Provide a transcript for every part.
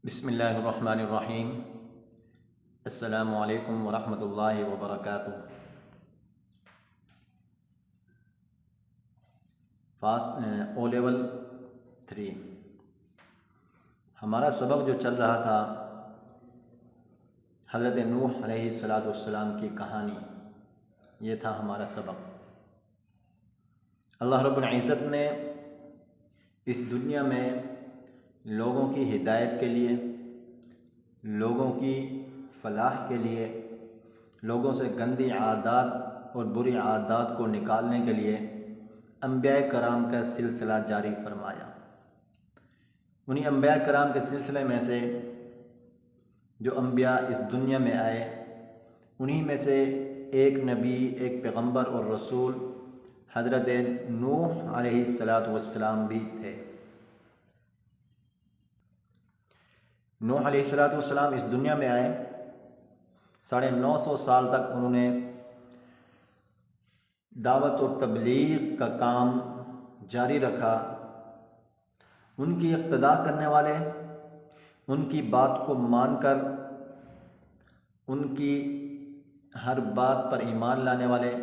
بسم اللہ الرحمن الرحیم۔ السلام علیکم ورحمۃ اللہ وبرکاتہ۔ او لیول 3 ہمارا سبق جو چل رہا تھا حضرت نوح علیہ السلام کی کہانی، یہ تھا ہمارا سبق۔ اللہ رب العزت نے اس دنیا میں لوگوں کی ہدایت کے لیے، لوگوں کی فلاح کے لیے، لوگوں سے گندی عادات اور بری عادات کو نکالنے کے لیے انبیاء کرام کا سلسلہ جاری فرمایا۔ انہی انبیاء کرام کے سلسلے میں سے جو انبیاء اس دنیا میں آئے، انہی میں سے ایک نبی، ایک پیغمبر اور رسول حضرت نوح علیہ السلام بھی تھے۔ نوح علیہ السلام اس دنیا میں آئے، 950 سال تک انہوں نے دعوت و تبلیغ کا کام جاری رکھا۔ ان کی اقتداء کرنے والے، ان کی بات کو مان کر ان کی ہر بات پر ایمان لانے والے،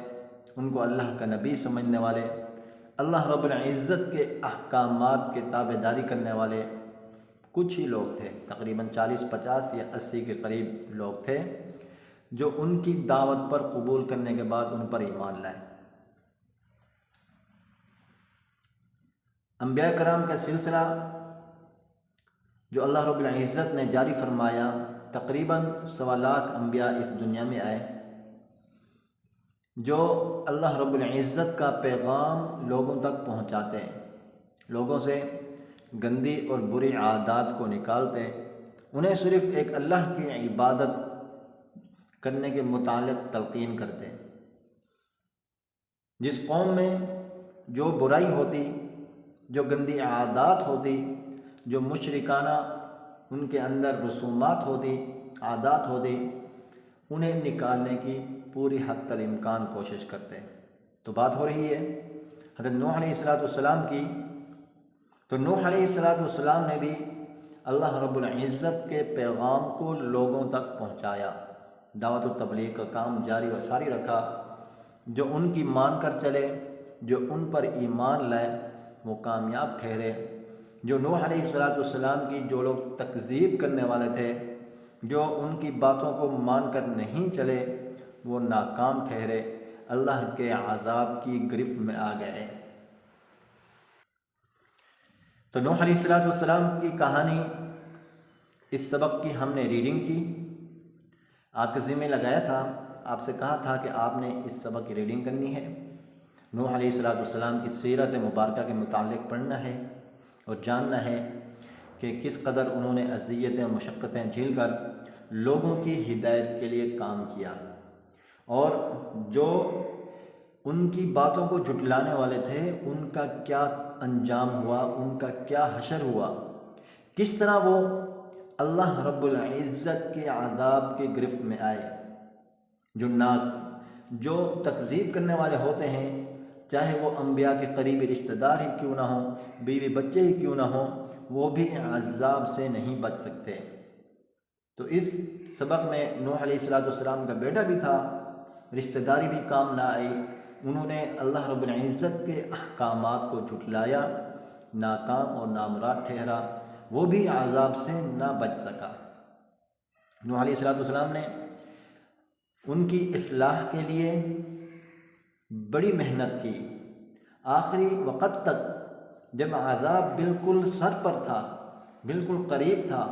ان کو اللہ کا نبی سمجھنے والے، اللہ رب العزت کے احکامات کے تابع داری کرنے والے کچھ ہی لوگ تھے، تقریباً 40، 50 یا 80 کے قریب لوگ تھے جو ان کی دعوت پر قبول کرنے کے بعد ان پر ایمان لائے۔ انبیاء کرام کا سلسلہ جو اللہ رب العزت نے جاری فرمایا، تقریباً 1.25 لاکھ انبیاء اس دنیا میں آئے جو اللہ رب العزت کا پیغام لوگوں تک پہنچاتے ہیں، لوگوں سے گندی اور بری عادات کو نکالتے، انہیں صرف ایک اللہ کی عبادت کرنے کے متعلق تلقین کرتے۔ جس قوم میں جو برائی ہوتی، جو گندی عادات ہوتی، جو مشرکانہ ان کے اندر رسومات ہوتی، عادات ہوتی، انہیں نکالنے کی پوری حد الامکان کوشش کرتے۔ تو بات ہو رہی ہے حضرت نوح علیہ السلام کی۔ تو نوح علیہ السلام نے بھی اللہ رب العزت کے پیغام کو لوگوں تک پہنچایا، دعوت و تبلیغ کا کام جاری و ساری رکھا۔ جو ان کی مان کر چلے، جو ان پر ایمان لائے، وہ کامیاب ٹھہرے۔ جو نوح علیہ السلام کی جو لوگ تکذیب کرنے والے تھے، جو ان کی باتوں کو مان کر نہیں چلے، وہ ناکام ٹھہرے، اللہ کے عذاب کی گرفت میں آ گئے۔ تو نوح علیہ السلام کی کہانی، اس سبق کی ہم نے ریڈنگ کی، آپ کے ذمہ لگایا تھا، آپ سے کہا تھا کہ آپ نے اس سبق کی ریڈنگ کرنی ہے، نوح علیہ السلام کی سیرت مبارکہ کے متعلق پڑھنا ہے اور جاننا ہے کہ کس قدر انہوں نے اذیتیں و مشقتیں جھیل کر لوگوں کی ہدایت کے لیے کام کیا، اور جو ان کی باتوں کو جھٹلانے والے تھے ان کا کیا انجام ہوا، ان کا کیا حشر ہوا، کس طرح وہ اللہ رب العزت کے عذاب کی گرفت میں آئے۔ جو تکذیب کرنے والے ہوتے ہیں، چاہے وہ انبیاء کے قریبی رشتہ دار ہی کیوں نہ ہوں، بیوی بچے ہی کیوں نہ ہوں، وہ بھی عذاب سے نہیں بچ سکتے۔ تو اس سبق میں نوح علیہ السلام کا بیٹا بھی تھا، رشتہ داری بھی کام نہ آئی، انہوں نے اللہ رب العزت کے احکامات کو جھٹلایا، ناکام اور نامراد ٹھہرا، وہ بھی عذاب سے نہ بچ سکا۔ نوح علیہ السلام نے ان کی اصلاح کے لیے بڑی محنت کی، آخری وقت تک جب عذاب بالکل سر پر تھا، بالکل قریب تھا،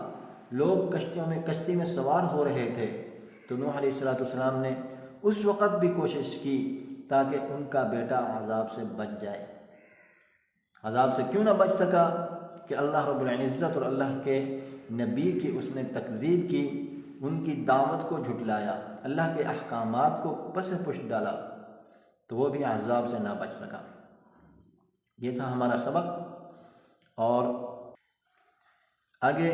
لوگ کشتی میں سوار ہو رہے تھے، تو نوح علیہ السلام نے اس وقت بھی کوشش کی تاکہ ان کا بیٹا عذاب سے بچ جائے۔ عذاب سے کیوں نہ بچ سکا کہ اللہ رب العزت اور اللہ کے نبی کی اس نے تکذیب کی، ان کی دعوت کو جھٹلایا، اللہ کے احکامات کو پس پش ڈالا، تو وہ بھی عذاب سے نہ بچ سکا۔ یہ تھا ہمارا سبق، اور آگے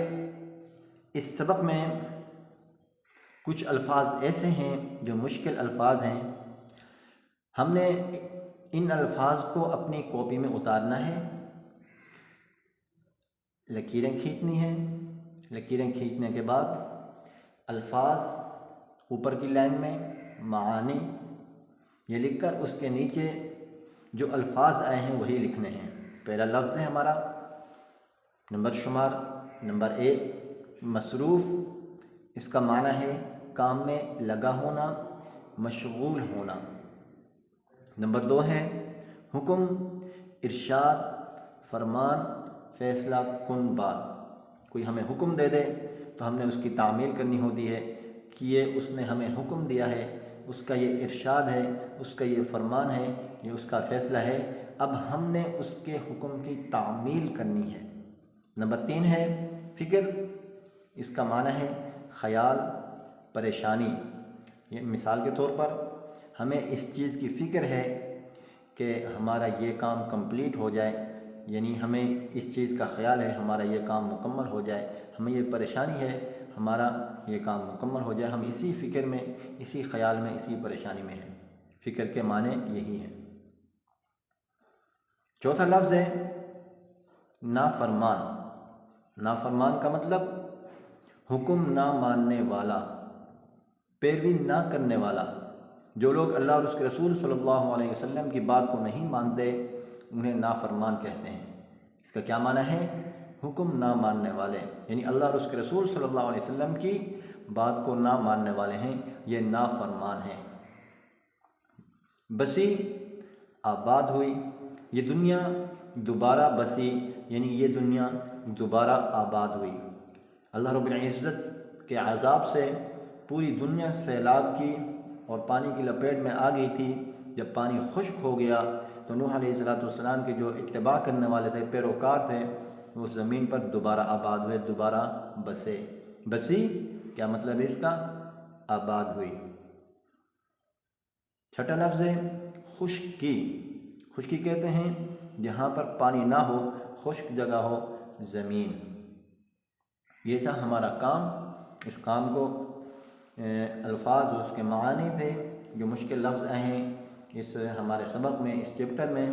اس سبق میں کچھ الفاظ ایسے ہیں جو مشکل الفاظ ہیں، ہم نے ان الفاظ کو اپنی کاپی میں اتارنا ہے، لکیریں کھینچنی ہیں لکیریں کھینچنے کے بعد الفاظ اوپر کی لائن میں معانی یہ لکھ کر اس کے نیچے جو الفاظ آئے ہیں وہی لکھنے ہیں۔ پہلا لفظ ہے ہمارا نمبر شمار نمبر 1 مصروف، اس کا معنی ہے کام میں لگا ہونا، مشغول ہونا۔ نمبر 2 ہے حکم، ارشاد، فرمان، فیصلہ کن بات۔ کوئی ہمیں حکم دے دے تو ہم نے اس کی تعمیل کرنی ہوتی ہے کہ یہ اس نے ہمیں حکم دیا ہے، اس کا یہ ارشاد ہے، اس کا یہ فرمان ہے، یہ اس کا فیصلہ ہے، اب ہم نے اس کے حکم کی تعمیل کرنی ہے۔ نمبر 3 ہے فکر، اس کا معنی ہے خیال، پریشانی۔ یہ مثال کے طور پر ہمیں اس چیز کی فکر ہے کہ ہمارا یہ کام کمپلیٹ ہو جائے، یعنی ہمیں اس چیز کا خیال ہے ہمارا یہ کام مکمل ہو جائے، ہمیں یہ پریشانی ہے ہمارا یہ کام مکمل ہو جائے، ہم اسی فکر میں، اسی خیال میں، اسی پریشانی میں ہیں۔ فکر کے معنی یہی ہیں۔ چوتھا لفظ ہے نافرمان۔ نافرمان کا مطلب حکم نہ ماننے والا، پیروی نہ کرنے والا۔ جو لوگ اللہ اور اس کے رسول صلی اللہ علیہ وسلم کی بات کو نہیں مانتے انہیں نافرمان کہتے ہیں۔ اس کا کیا معنی ہے؟ حکم نہ ماننے والے، یعنی اللہ اور اس کے رسول صلی اللہ علیہ وسلم کی بات کو نہ ماننے والے ہیں، یہ نافرمان ہیں۔ بسی، آباد ہوئی، یہ دنیا دوبارہ بسی، یعنی یہ دنیا دوبارہ آباد ہوئی۔ اللہ رب العزت کے عذاب سے پوری دنیا سیلاب کی اور پانی کی لپیٹ میں آ گئی تھی۔ جب پانی خشک ہو گیا تو نوح علیہ السلام کے جو اتباع کرنے والے تھے، پیروکار تھے، وہ زمین پر دوبارہ آباد ہوئے، دوبارہ بسے۔ بسی کیا مطلب ہے اس کا؟ آباد ہوئی۔ چھٹا لفظ ہے خشکی۔ خشکی کہتے ہیں جہاں پر پانی نہ ہو، خشک جگہ ہو، زمین۔ یہ تھا ہمارا کام۔ اس کام کو الفاظ اور اس کے معانی تھے جو مشکل لفظ آئے ہیں اس ہمارے سبق میں، اس چیپٹر میں،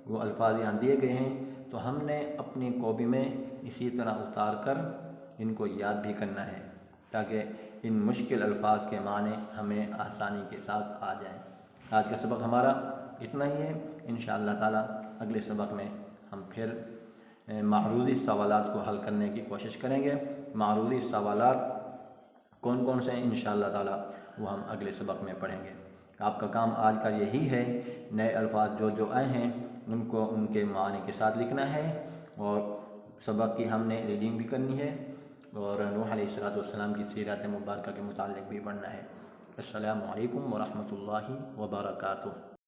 وہ الفاظ یہاں دیے گئے ہیں، تو ہم نے اپنی کاپی میں اسی طرح اتار کر ان کو یاد بھی کرنا ہے تاکہ ان مشکل الفاظ کے معنی ہمیں آسانی کے ساتھ آ جائیں۔ آج کا سبق ہمارا اتنا ہی ہے۔ انشاءاللہ تعالیٰ اگلے سبق میں ہم پھر معروضی سوالات کو حل کرنے کی کوشش کریں گے۔ معروضی سوالات کون کون سے ہیں انشاءاللہ تعالیٰ وہ ہم اگلے سبق میں پڑھیں گے۔ آپ کا کام آج کا یہی ہے، نئے الفاظ جو آئے ہیں ان کو ان کے معانی کے ساتھ لکھنا ہے، اور سبق کی ہم نے ریڈنگ بھی کرنی ہے، اور نوح علیہ السلام کی سیرت مبارکہ کے متعلق بھی پڑھنا ہے۔ السلام علیکم ورحمۃ اللہ وبرکاتہ۔